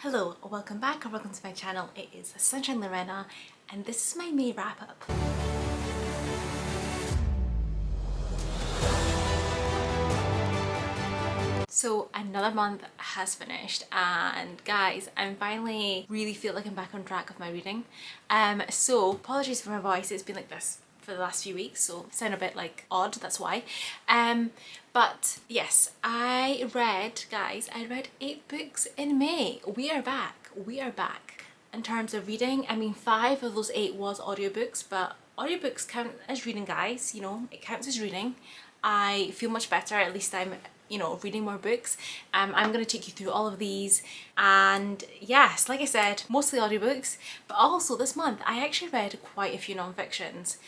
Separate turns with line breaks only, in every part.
Hello, welcome back or welcome to my channel. It is Sunshine Lorena and this is my May wrap up. So another month has finished and guys, I'm finally really feel like I'm back on track of my reading. So apologies for my voice, it's been like this for the last few weeks, so I sound a bit like odd, that's why. But yes, I read 8 books in May. We are back. In terms of reading, I mean 5 of those 8 was audiobooks, but audiobooks count as reading, guys, you know, it counts as reading. I feel much better, at least I'm reading more books. I'm going to take you through all of these, and yes, like I said, mostly audiobooks, but also this month I actually read quite a few non-fictions,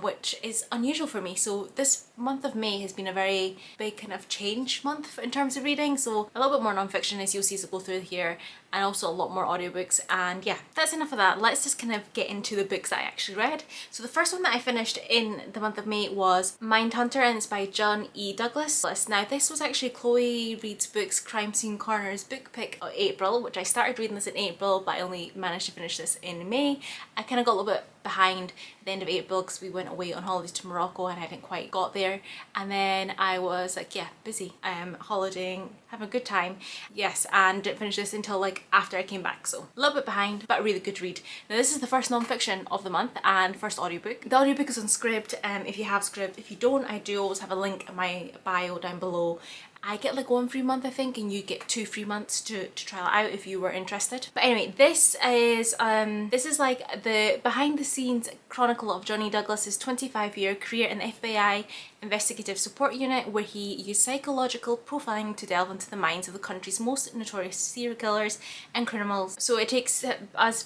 which is unusual for me. So this month of May has been a very big kind of change month in terms of reading, so a little bit more non-fiction as you'll see as I go through here, and also a lot more audiobooks. And yeah, that's enough of that. Let's just kind of get into the books that I actually read. So the first one that I finished in the month of May was Mindhunter, and it's by John E. Douglas. Now this was actually Chloe Reed's Books Crime Scene Corner's book pick of April, which I started reading this in April, but I only managed to finish this in May. I kind of got a little bit behind at the end of April because we went away on holidays to Morocco and I hadn't quite got there, and then I was like, yeah, busy holidaying, having a good time, yes, and didn't finish this until like after I came back, so a little bit behind, but a really good read. Now this is the first non-fiction of the month and first audiobook. The audiobook is on Scribd, if you have Scribd. If you don't, I do always have a link in my bio down below. I get like 1 free month I think, and you get 2 free months to try it out if you were interested. But anyway, this is like the behind the scenes chronicle of Johnny Douglas's 25-year career in the FBI Investigative Support Unit, where he used psychological profiling to delve into the minds of the country's most notorious serial killers and criminals. So it took us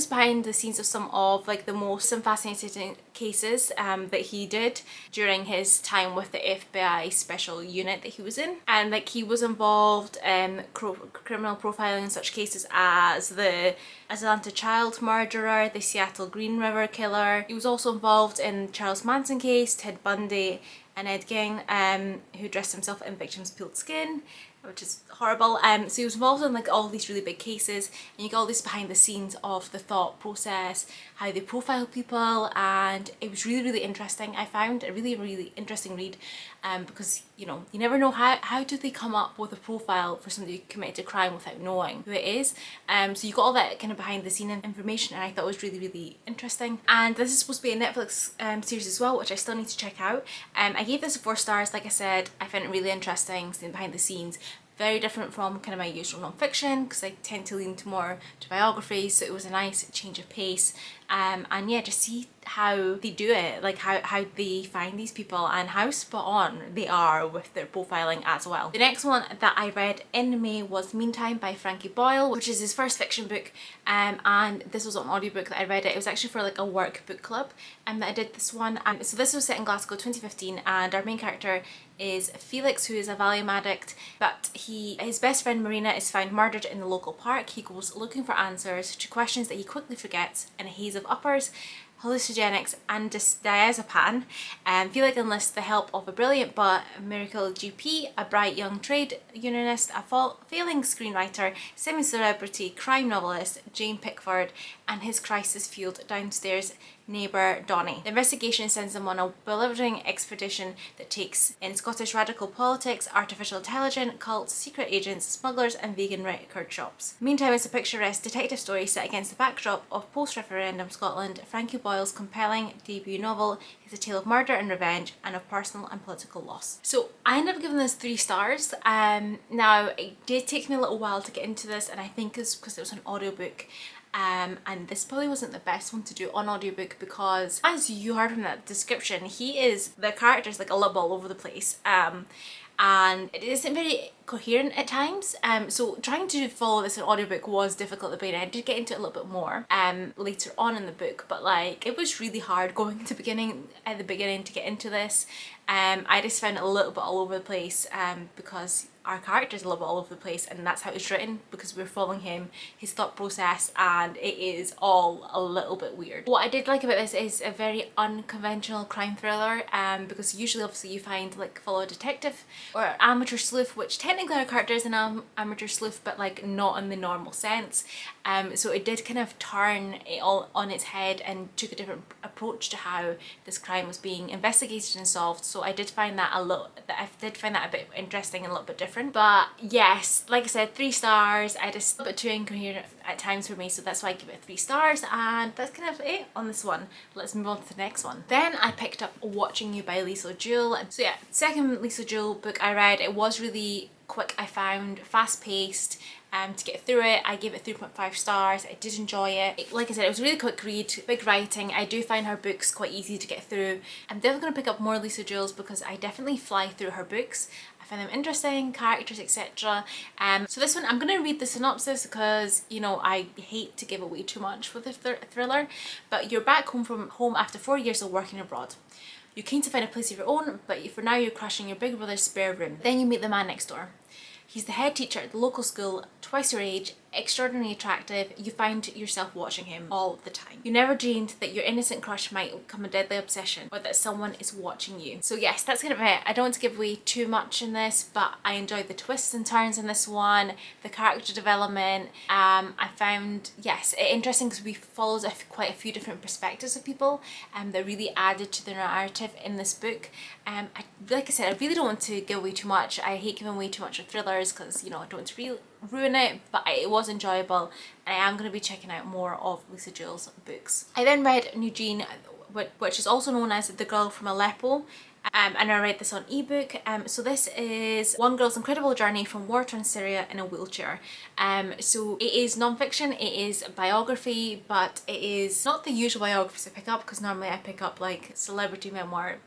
behind the scenes of some of like the most fascinating cases that he did during his time with the FBI special unit that he was in. And like he was involved in criminal profiling in such cases as the Atlanta child murderer, the Seattle Green River killer. He was also involved in Charles Manson case, Ted Bundy, and Ed Gein, who dressed himself in victims' peeled skin, which is horrible. So he was involved in like all these really big cases, and you get all this behind the scenes of the thought process, how they profile people, and it was really interesting. I found a really interesting read, because you know, you never know how do they come up with a profile for somebody who committed a crime without knowing who it is. So you got all that kind of behind the scene information, and I thought it was really interesting. And this is supposed to be a Netflix series as well, which I still need to check out. I gave this 4 stars. Like I said, I found it really interesting, seeing behind the scenes. Very different from kind of my usual non-fiction, because I tend to lean more to biography, so it was a nice change of pace. And yeah, just see how they do it, like how they find these people and how spot on they are with their profiling as well. The next one that I read in May was Meantime by Frankie Boyle, which is his first fiction book, and this was an audiobook that I read it. It was actually for like a work book club that I did this one. So this was set in Glasgow 2015, and our main character is Felix, who is a Valium addict, but his best friend Marina is found murdered in the local park. He goes looking for answers to questions that he quickly forgets in a haze of uppers, hallucinogenics and diazepam. Felix enlists the help of a brilliant but miracle GP, a bright young trade unionist, a failing screenwriter, semi-celebrity crime novelist Jane Pickford, and his crisis-fueled downstairs neighbour Donnie. The investigation sends them on a bewildering expedition that takes in Scottish radical politics, artificial intelligence, cults, secret agents, smugglers and vegan record shops. Meantime, it's a picturesque detective story set against the backdrop of post-referendum Scotland. Frankie Boyle's compelling debut novel is a tale of murder and revenge, and of personal and political loss. So I ended up giving this 3 stars. Now it did take me a little while to get into this, and I think it's because it was an audiobook. And this probably wasn't the best one to do on audiobook, because as you heard from that description, the character's like a little all over the place, and it isn't very coherent at times, so trying to follow this in audiobook was difficult at the beginning. I did get into it a little bit more later on in the book, but like it was really hard going at the beginning to get into this. I just found it a little bit all over the place, because our character's a little bit all over the place, and that's how it's written because we're following him, his thought process, and it is all a little bit weird. What I did like about this is a very unconventional crime thriller, because usually obviously you find like follow a detective or amateur sleuth, which technically our character is an amateur sleuth, but like not in the normal sense. So it did kind of turn it all on its head and took a different approach to how this crime was being investigated and solved. So I did find that a bit interesting and a little bit different. But yes, like I said, 3 stars. I just a bit too incoherent at times for me, so that's why I give it 3 stars, and that's kind of it on this one. Let's move on to the next one. Then I picked up Watching You by Lisa Jewell. So yeah, second Lisa Jewell book I read. It was really quick, I found, fast-paced. To get through it, I gave it 3.5 stars. I did enjoy it. Like I said, it was a really quick read, big writing. I do find her books quite easy to get through. I'm definitely going to pick up more Lisa Jewell's because I definitely fly through her books. I find them interesting, characters, etc. So this one, I'm going to read the synopsis because, you know, I hate to give away too much with a thriller. But you're back home from home after 4 years of working abroad. You're keen to find a place of your own, but for now you're crashing your big brother's spare room. Then you meet the man next door. He's the head teacher at the local school, twice your age, extraordinarily attractive. You find yourself watching him all the time. You never dreamed that your innocent crush might become a deadly obsession, or that someone is watching you. So yes, that's kind of it. I don't want to give away too much in this, but I enjoyed the twists and turns in this one, the character development. I found, yes, it interesting because we followed quite a few different perspectives of people that really added to the narrative in this book. Like I said, I really don't want to give away too much. I hate giving away too much of thrillers because, you know, I don't want to ruin it, but it was enjoyable, and I am going to be checking out more of Lisa Jewell's books. I then read Eugene, which is also known as The Girl from Aleppo. And I read this on ebook. So this is one girl's incredible journey from war-torn Syria in a wheelchair. So it is non-fiction, it is biography, but it is not the usual biographies I pick up because normally I pick up like celebrity memoir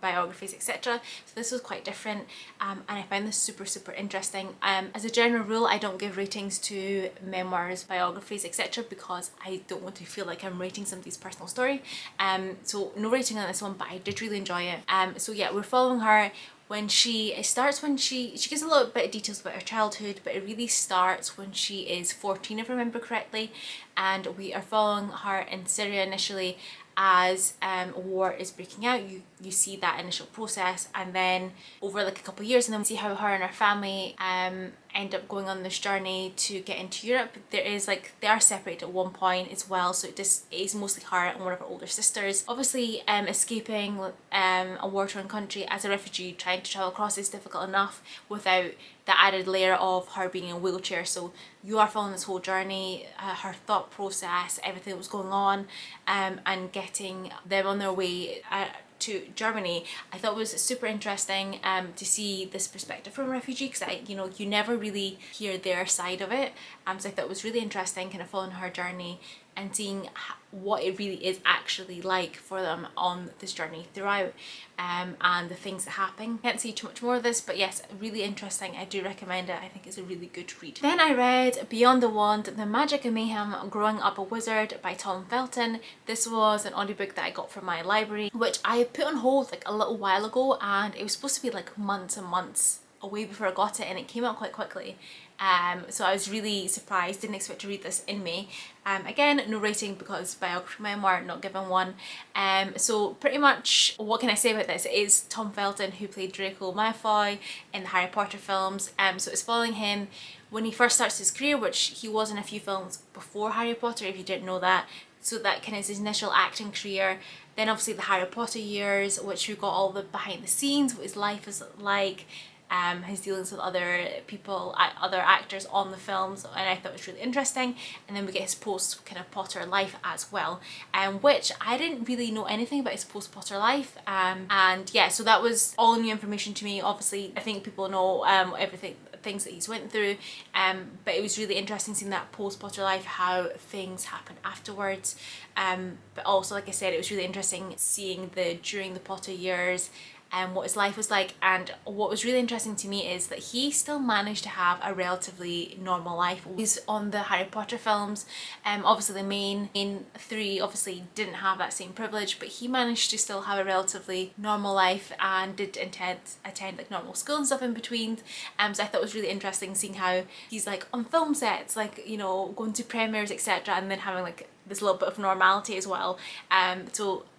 biographies, etc. So this was quite different, and I found this super interesting. As a general rule, I don't give ratings to memoirs, biographies, etc. because I don't want to feel like I'm rating somebody's personal story. So no rating on this one, but I did really enjoy it. So yeah, we're following her when she gives a little bit of details about her childhood, but it really starts when she is 14, if I remember correctly, and we are following her in Syria initially as war is breaking out. You see that initial process, and then over like a couple of years, and then we see how her and her family end up going on this journey to get into Europe. They are separated at one point as well, so it is mostly her and one of her older sisters. Obviously escaping a war-torn country as a refugee, trying to travel across is difficult enough without the added layer of her being in a wheelchair. So you are following this whole journey, her thought process, everything that was going on, and getting them on their way to Germany. I thought it was super interesting to see this perspective from a refugee, because you never really hear their side of it. So I thought it was really interesting, kind of following her journey and seeing what it really is actually like for them on this journey throughout, and the things that happen. Can't see too much more of this, but yes, really interesting. I do recommend it. I think it's a really good read. Then I read Beyond the Wand, The Magic and Mayhem Growing Up a Wizard by Tom Felton. This was an audiobook that I got from my library, which I put on hold like a little while ago, and it was supposed to be like months and months away before I got it, and it came out quite quickly. So I was really surprised, didn't expect to read this in May. Again, no rating because biography memoir, not given one. So pretty much, what can I say about this? It is Tom Felton who played Draco Malfoy in the Harry Potter films. So it's following him when he first starts his career, which he was in a few films before Harry Potter, if you didn't know that. So that kind of is his initial acting career. Then obviously the Harry Potter years, which we got all the behind the scenes, what his life is like, his dealings with other people, other actors on the films, and I thought it was really interesting. And then we get his post kind of Potter life as well, which I didn't really know anything about his post Potter life, and yeah, so that was all new information to me. Obviously I think people know things that he's went through, but it was really interesting seeing that post Potter life, how things happen afterwards, but also, like I said, it was really interesting seeing during the Potter years, and what his life was like. And what was really interesting to me is that he still managed to have a relatively normal life. He's on the Harry Potter films, obviously the main three obviously didn't have that same privilege, but he managed to still have a relatively normal life and did attend like normal school and stuff in between. So I thought it was really interesting seeing how he's like on film sets, like, you know, going to premieres, etc., and then having like this little bit of normality as well. And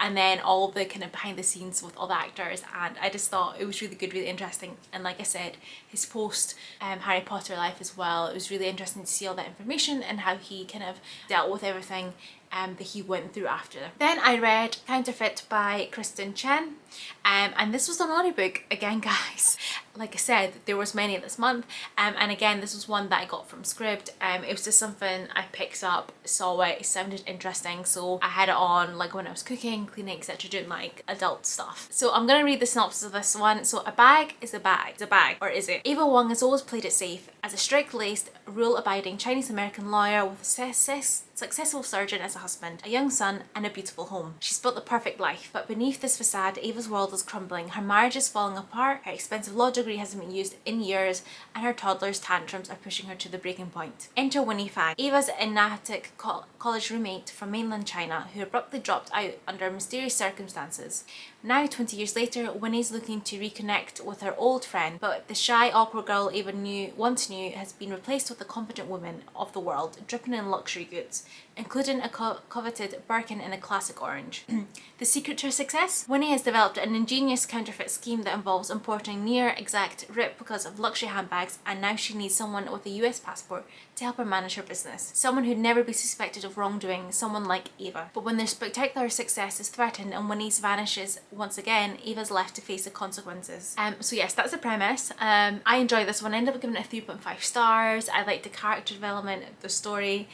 then all the kind of behind the scenes with all the actors, and I just thought it was really good, really interesting. And like I said, his post Harry Potter life as well, it was really interesting to see all that information and how he kind of dealt with everything that he went through after. Then I read Counterfeit by Kristen Chen, and this was an audiobook again, guys. Like I said, there was many this month, and again this was one that I got from Scribd. It was just something I picked up, saw it sounded interesting, so I had it on like when I was cooking, cleaning, etc., doing like adult stuff. So I'm gonna read the synopsis of this one. So a bag is a bag. It's a bag, or is it? Eva Wong has always played it safe as a strict-laced, rule-abiding Chinese-American lawyer with a successful surgeon as a husband, a young son, and a beautiful home. She's built the perfect life, but beneath this facade, Eva's world is crumbling. Her marriage is falling apart, her expensive law degree hasn't been used in years, and her toddler's tantrums are pushing her to the breaking point. Enter Winnie Fang, Eva's enigmatic college roommate from mainland China, who abruptly dropped out under mysterious circumstances. Now, 20 years later, Winnie's looking to reconnect with her old friend, but the shy, awkward girl Eva once knew has been replaced with a competent woman of the world, dripping in luxury goods, including a coveted Birkin in a classic orange. The secret to her success? Winnie has developed an ingenious counterfeit scheme that involves importing near-exact replicas of luxury handbags, and now she needs someone with a US passport to help her manage her business. Someone who'd never be suspected of wrongdoing, someone like Eva. But when their spectacular success is threatened and Winnie's vanishes once again, Eva's left to face the consequences. So yes, that's the premise. I enjoyed this one. I ended up giving it 3.5 stars. I liked the character development, the story.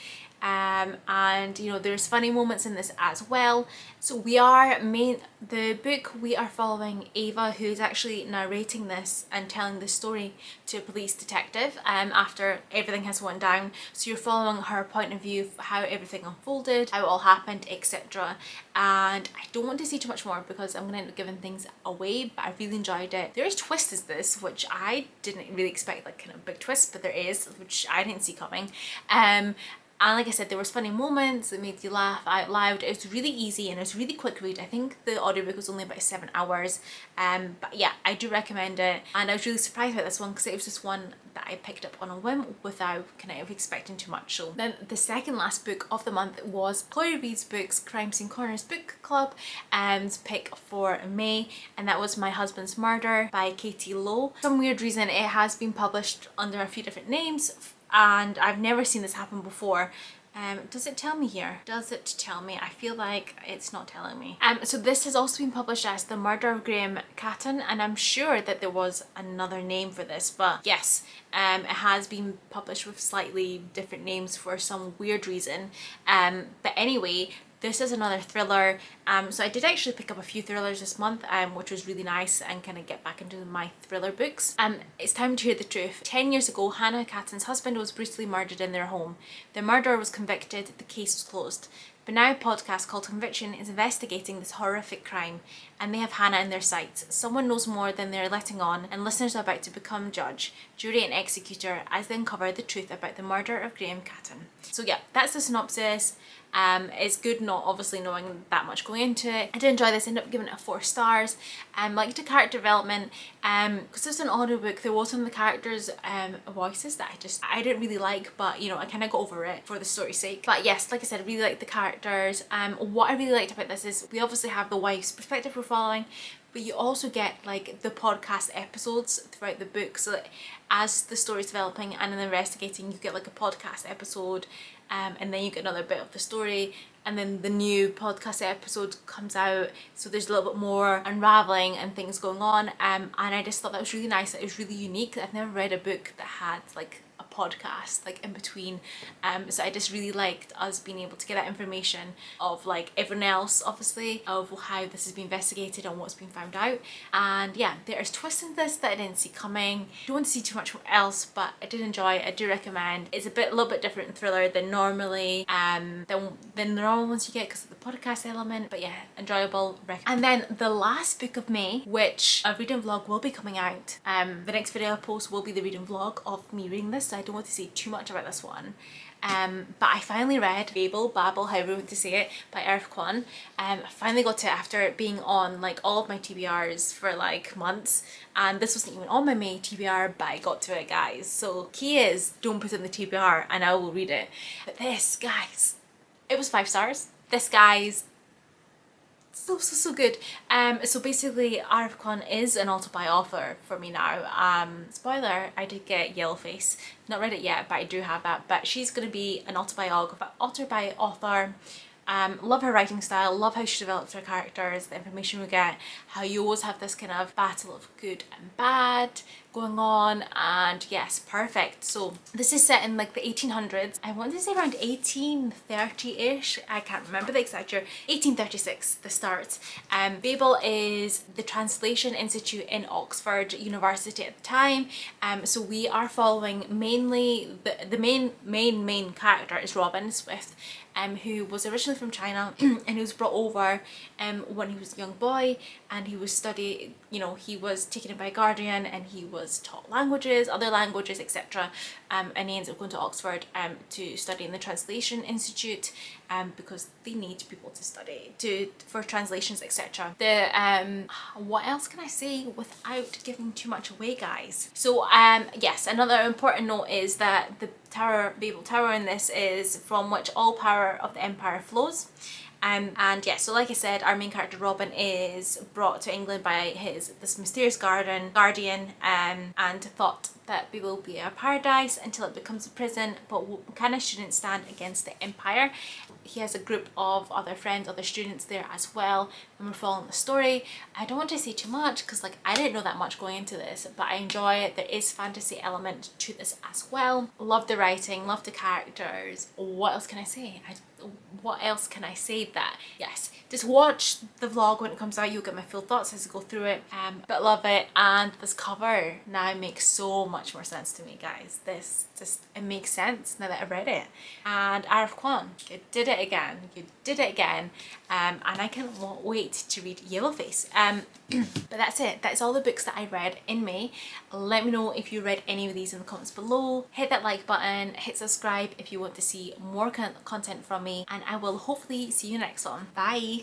And you know, there's funny moments in this as well. So the book we are following Eva, who's actually narrating this and telling the story to a police detective after everything has went down. So you're following her point of view of how everything unfolded, how it all happened, etc. And I don't want to say too much more because I'm going to end up giving things away, but I really enjoyed it. There is twist as this, which I didn't really expect, like kind of big twist, but there is, which I didn't see coming. And like I said, there was funny moments that made you laugh out loud. It was really easy and it was really quick read. I think the audiobook was only about 7 hours. But yeah, I do recommend it. And I was really surprised about this one because it was just one that I picked up on a whim without kind of expecting too much. So then the second last book of the month was Chloe Reed's Books Crime Scene Corners Book Club pick for May, and that was My Husband's Murder by Katie Lowe. For some weird reason it has been published under a few different names, and I've never seen this happen before. Does it tell me here? Does it tell me? I feel like it's not telling me. So this has also been published as The Murder of Graham Catton, and I'm sure that there was another name for this, but yes, it has been published with slightly different names for some weird reason. But anyway, this is another thriller. So I did actually pick up a few thrillers this month, which was really nice, and kind of get back into my thriller books. It's time to hear the truth. 10 years ago, Hannah Catton's husband was brutally murdered in their home. The murderer was convicted, the case was closed. But now a podcast called Conviction is investigating this horrific crime, and they have Hannah in their sights. Someone knows more than they're letting on, and listeners are about to become judge, jury and executor as they uncover the truth about the murder of Graham Catton. So yeah, that's the synopsis. It's good not obviously knowing that much going into it. I did enjoy this, ended up giving it 4 stars. Liked the character development, because it's an audiobook, there was some of the characters' voices that I didn't really like, but you know, I kind of got over it for the story's sake. But yes, like I said, I really liked the characters. What I really liked about this is we obviously have the wife's perspective we're following, but you also get like the podcast episodes throughout the book. So that as the story's developing and in investigating, you get like a podcast episode, and then you get another bit of the story, and then the new podcast episode comes out, so there's a little bit more unraveling and things going on. And I just thought that was really nice. It was really unique. I've never read a book that had like a podcast like in between. So I just really liked us being able to get that information of like everyone else, obviously, of how this has been investigated and what's been found out. And yeah, there's twists in this that I didn't see coming. Don't want to see too much else, but I did enjoy it. I do recommend. It's a little bit different thriller than normally than the normal ones you get because of the podcast element. But yeah, enjoyable. And then the last book of May, which a reading vlog will be coming out. The next video I post will be the reading vlog of me reading this, so I don't want to say too much about this one. But I finally read Babel, however you want to say it, by Arif Kwan. I finally got to it after it being on like all of my TBRs for like months, and this wasn't even on my May TBR, but I got to it, guys. So key is, don't put it in the TBR and I will read it. But this, guys, it was 5 stars. This, guys, so good. So basically Arif Khan is an auto-buy author for me now. Spoiler, I did get Yellowface, not read it yet, but I do have that. But she's going to be an auto-buy author. Love her writing style, love how she develops her characters, the information we get, how you always have this kind of battle of good and bad going on, and yes, perfect. So this is set in like the 1800s. I want to say around 1830-ish. I can't remember the exact year. 1836, the start. Babel is the Translation Institute in Oxford University at the time. So we are following mainly the main character is Robin Swift, who was originally from China and he was brought over when he was a young boy, and he was studying, you know, he was taken in by a guardian and he was taught languages, other languages, etc. And he ends up going to Oxford to study in the Translation Institute because they need people to study for translations, etc. What else can I say without giving too much away, guys? So yes, another important note is that the Babel Tower in this is from which all power of the empire flows. And yeah, so like I said, our main character Robin is brought to England by this mysterious guardian and thought that Babel will be a paradise until it becomes a prison, but kind of shouldn't stand against the empire. He has a group of other friends, other students there as well, and we're following the story. I don't want to say too much because like I didn't know that much going into this, but I enjoy it. There is fantasy element to this as well. Love the writing, love the characters. What else can I say? What else can I say that yes, just watch the vlog when it comes out, you'll get my full thoughts as I go through it. But love it. And this cover now makes so much more sense to me, guys. This just, it makes sense now that I read it. And Arif Kwan, you did it again, and I cannot wait to read Yellowface. But that's it, that's all the books that I read in May. Let me know if you read any of these in the comments below. Hit that like button, hit subscribe if you want to see more content from me, and I will hopefully see you next one. Bye.